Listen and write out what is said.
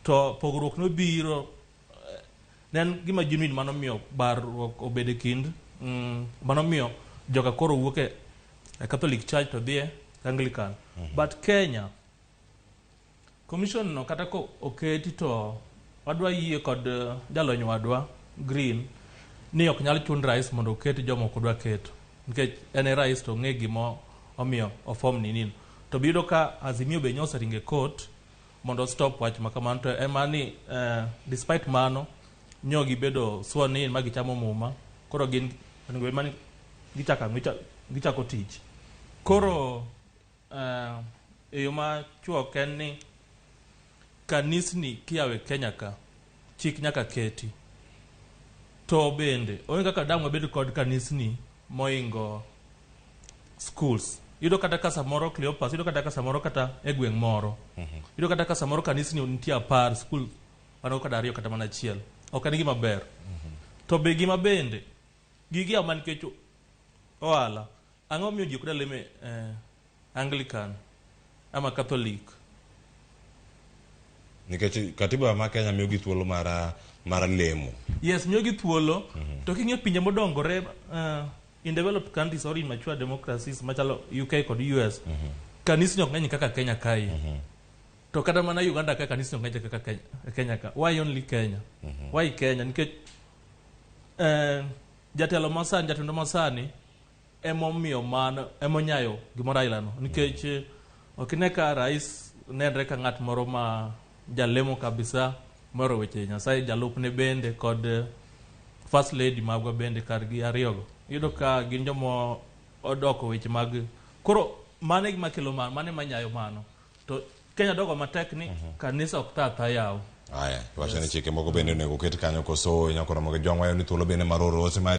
to pogruok no biro nen gima genuine mano miyo barruok obede kind mano miyo joka koro wuok e Catholic Church to dhie Anglican. But Kenya commission no kata ko oketi to wadwa yie kod jalony wadwa Green ni ok nyal chun rais mondo oketi jomoko dwa keto nikech ene rais to ng'e gimo omiyo ofom ninin to bido ka Azimio be nyosa ringe court mondo stop wach makamano to emani despite mano nyogi bedo sworn in magi chamo muma koro gin ngo mani gichako tich koro yoma chuo ken ni kanisni kiawe Kenya ka chik nyaka keti to bende onge kaka dang'wa bedo kod kanisni moingo schools yudo kata ka samoro Cleopas yudo kata ka samoro kata e gweng' moro yudo kata ka samoro kanisni nitie 10 school ano kada ariyo kata mana achiel ok en gima ber to be gima bende gigi aman kecho oala ang'o miyo ji ok leme Anglican ama Catholic nikech katiba ma Kenya miyo gi thuolo mar lemo. Yes, miyo gi thuolo to king'e pinje modongore in developed countries or in mature democracies machalo UK kod US kanisni ok ng'eny kaka Kenya kai to kata mana Uganda ka kanisni ok ng'eny kaka Kenya ka. Why only Kenya? Why Kenya? Nikech jatelo masani emomiyo mano emonyayo gimoro ailano nikech ok ne ka rais nenre ka ng'at moro ma jalemo kabisa moro weche Nyasaye jalupne bende kod first lady magwa bende kargi ariyogo yudo ka gin jomo odoko weche mag koro mane gima kelo mane manyayo mano to Kenya dogo matek ni kanisa ok ta yawo aya wachane chike moko bende nego ket kanyo koso nyakoro moge jongwa ni thuolo bende maroro